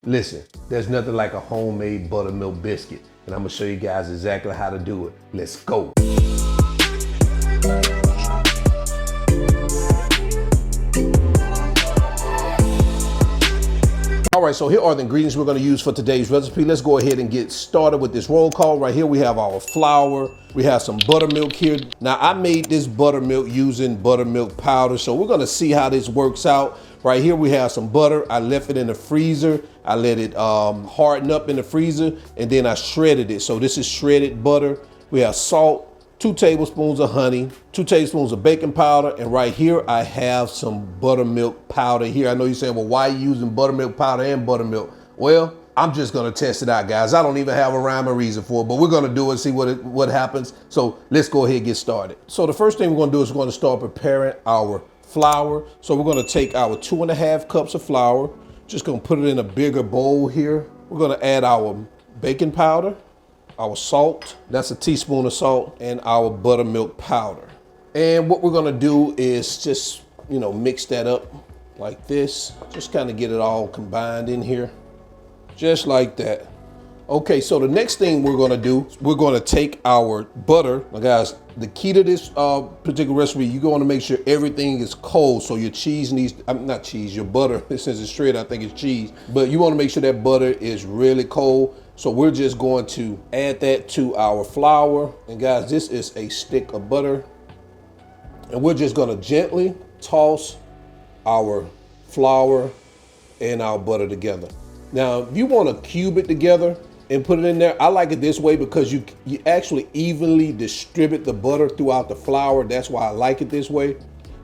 Listen, there's nothing like a homemade buttermilk biscuit, and I'm gonna show you guys exactly how to do it. Let's go. All right, so here are the ingredients we're gonna use for today's recipe. Let's go ahead and get started with this roll call. Right here we have our flour. We have some buttermilk here. Now I made this buttermilk using buttermilk powder, so we're gonna see how this works out. Right here we have some butter. I left it in the freezer. I let it harden up in the freezer, and then I shredded it. So this is shredded butter. We have salt, 2 tablespoons of honey, 2 tablespoons of baking powder, and right here I have some buttermilk powder here. I know you're saying, well, why are you using buttermilk powder and buttermilk? Well, I'm just gonna test it out, guys. I don't even have a rhyme or reason for it, but we're gonna do it, see what happens. So let's go ahead and get started. So the first thing we're gonna do is we're gonna start preparing our flour. So we're gonna take our 2.5 cups of flour, just gonna put it in a bigger bowl here. We're gonna add our baking powder, our salt, that's a teaspoon of salt, and our buttermilk powder. And what we're gonna do is just, mix that up like this. Just kind of get it all combined in here, just like that. Okay, so the next thing we're gonna do, we're gonna take our butter. Now guys, the key to this particular recipe, you're gonna make sure everything is cold. So your cheese needs, not cheese, your butter, since it's shredded, I think it's cheese. But you wanna make sure that butter is really cold. So we're just going to add that to our flour. And guys, this is a stick of butter. And we're just gonna gently toss our flour and our butter together. Now, if you wanna cube it together and put it in there, I like it this way because you actually evenly distribute the butter throughout the flour. That's why I like it this way.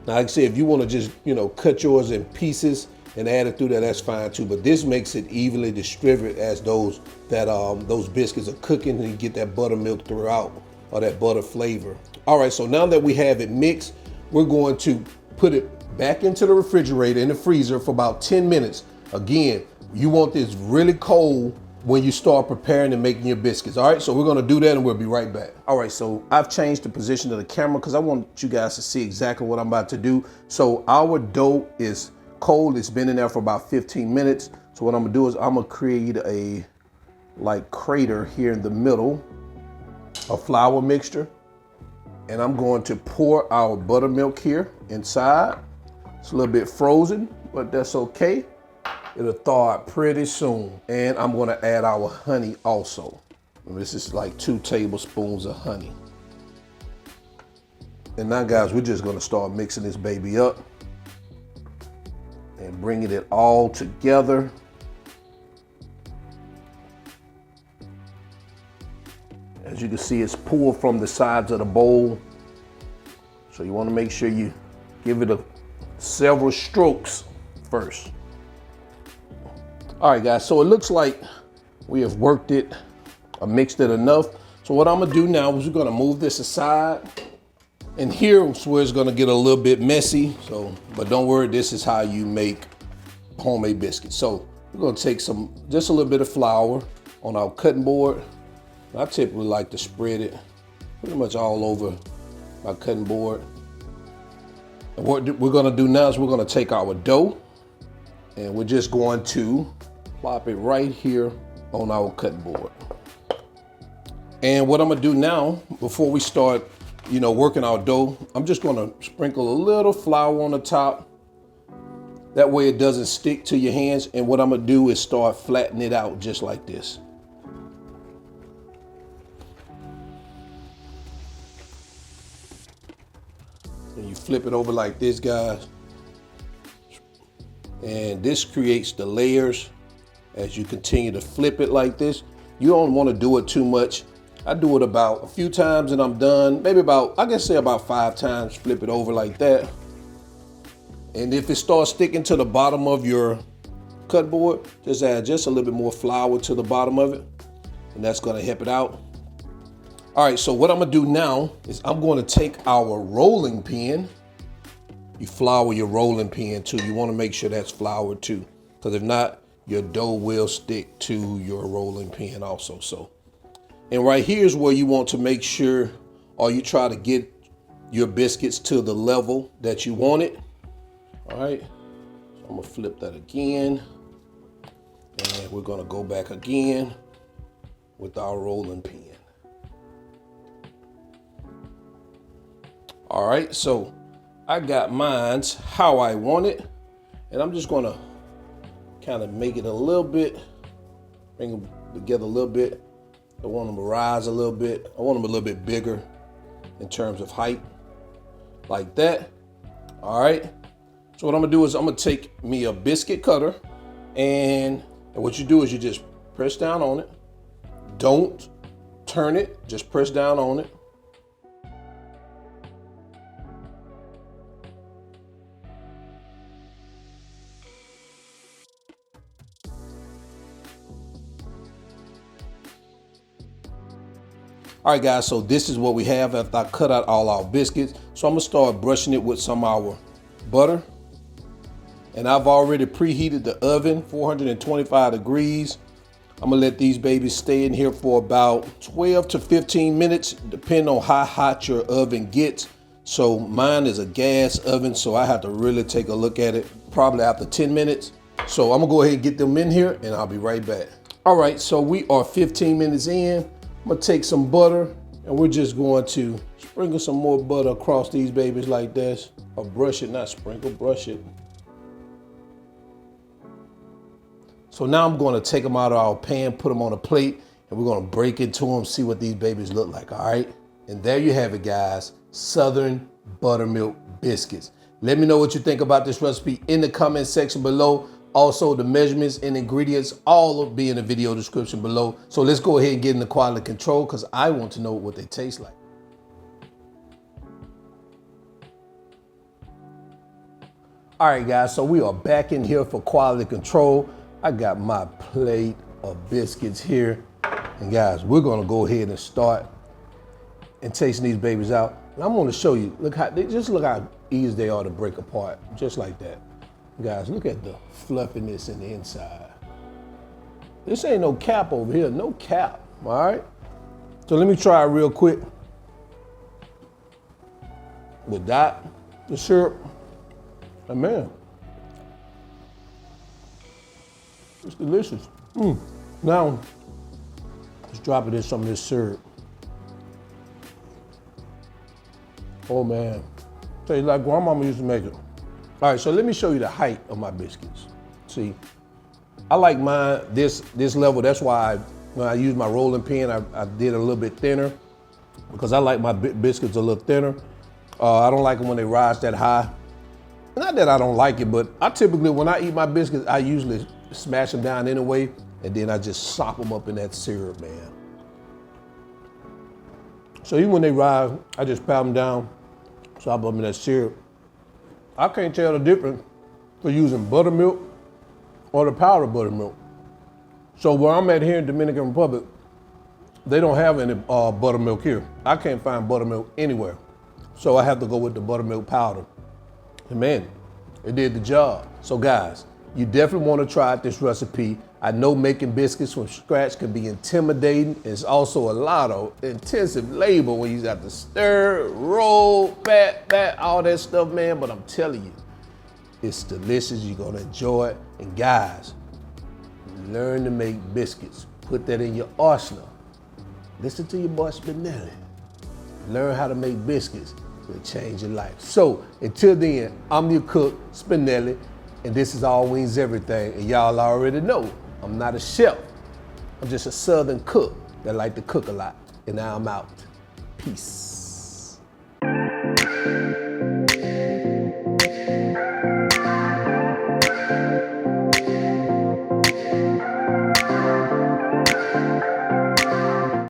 Now, like I said, if you wanna just, cut yours in pieces and add it through there, that's fine too. But this makes it evenly distributed as those biscuits are cooking, and you get that buttermilk throughout, or that butter flavor. All right, so now that we have it mixed, we're going to put it back into the refrigerator, in the freezer, for about 10 minutes. Again, you want this really cold when you start preparing and making your biscuits. All right, so we're gonna do that and we'll be right back. All right, so I've changed the position of the camera because I want you guys to see exactly what I'm about to do. So our dough is cold. It's been in there for about 15 minutes. So what I'm gonna do is I'm gonna create a crater here in the middle of flour mixture. And I'm going to pour our buttermilk here inside. It's a little bit frozen, but that's okay. It'll thaw out pretty soon. And I'm gonna add our honey also. And this is like 2 tablespoons of honey. And now guys, we're just gonna start mixing this baby up and bringing it all together. As you can see, it's poured from the sides of the bowl. So you wanna make sure you give it several strokes first. All right, guys, so it looks like we have worked it or mixed it enough. So what I'm gonna do now is we're gonna move this aside. And here's where it's gonna get a little bit messy. But don't worry, this is how you make homemade biscuits. So we're gonna take just a little bit of flour on our cutting board. I typically like to spread it pretty much all over my cutting board. And what we're gonna do now is we're gonna take our dough and we're just going to plop it right here on our cutting board. And what I'm gonna do now, before we start, working our dough, I'm just gonna sprinkle a little flour on the top. That way it doesn't stick to your hands. And what I'm gonna do is start flattening it out just like this. And you flip it over like this, guys. And this creates the layers as you continue to flip it like this. You don't want to do it too much. I do it about a few times and I'm done. Maybe about 5 times, flip it over like that. And if it starts sticking to the bottom of your cut board, just add just a little bit more flour to the bottom of it. And that's gonna help it out. All right, so what I'm gonna do now is I'm gonna take our rolling pin. You flour your rolling pin too. You wanna make sure that's floured too, because if not, your dough will stick to your rolling pin also. And right here is where you want to make sure, or you try to get your biscuits to the level that you want it. All right, so I'm gonna flip that again. And we're gonna go back again with our rolling pin. All right, so I got mine's how I want it, and I'm just gonna kind of make it a little bit, bring them together a little bit. I want them to rise a little bit. I want them a little bit bigger in terms of height, like that. All right, so what I'm gonna do is I'm gonna take me a biscuit cutter, and what you do is you just press down on it. Don't turn it, just press down on it. All right, guys, so this is what we have after I cut out all our biscuits. So I'm gonna start brushing it with some of our butter. And I've already preheated the oven, 425 degrees. I'm gonna let these babies stay in here for about 12 to 15 minutes, depending on how hot your oven gets. So mine is a gas oven, so I have to really take a look at it probably after 10 minutes. So I'm gonna go ahead and get them in here and I'll be right back. All right, so we are 15 minutes in. I'm gonna take some butter and we're just going to sprinkle some more butter across these babies like this. Or brush it, not sprinkle, brush it. So now I'm gonna take them out of our pan, put them on a plate, and we're gonna break into them, see what these babies look like, all right? And there you have it, guys, Southern Buttermilk Biscuits. Let me know what you think about this recipe in the comment section below. Also, the measurements and ingredients, all will be in the video description below. So let's go ahead and get into quality control because I want to know what they taste like. All right, guys, so we are back in here for quality control. I got my plate of biscuits here. And guys, we're gonna go ahead and start and tasting these babies out. And I'm gonna show you, look how easy they are to break apart, just like that. Guys, look at the fluffiness in the inside. This ain't no cap over here, no cap, all right? So let me try it real quick. With that, the syrup, and man, it's delicious. Now, let's drop it in some of this syrup. Oh man, tastes like grandmama used to make it. All right, so let me show you the height of my biscuits. See, I like mine this level. That's why when I use my rolling pin, I did a little bit thinner because I like my biscuits a little thinner. I don't like them when they rise that high. Not that I don't like it, but I typically, when I eat my biscuits, I usually smash them down anyway, and then I just sop them up in that syrup, man. So even when they rise, I just pat them down, sop them in that syrup. I can't tell the difference for using buttermilk or the powdered buttermilk. So where I'm at here in Dominican Republic, they don't have any buttermilk here. I can't find buttermilk anywhere. So I have to go with the buttermilk powder. And man, it did the job. So guys, you definitely want to try out this recipe. I know making biscuits from scratch can be intimidating. It's also a lot of intensive labor when you have to stir, roll, pat, all that stuff, man. But I'm telling you, it's delicious. You're gonna enjoy it. And guys, learn to make biscuits. Put that in your arsenal. Listen to your boy Spinelli. Learn how to make biscuits. It'll change your life. So until then, I'm your cook, Spinelli, and this is All Wings Everything. And y'all already know, I'm not a chef. I'm just a Southern cook that like to cook a lot. And now I'm out. Peace.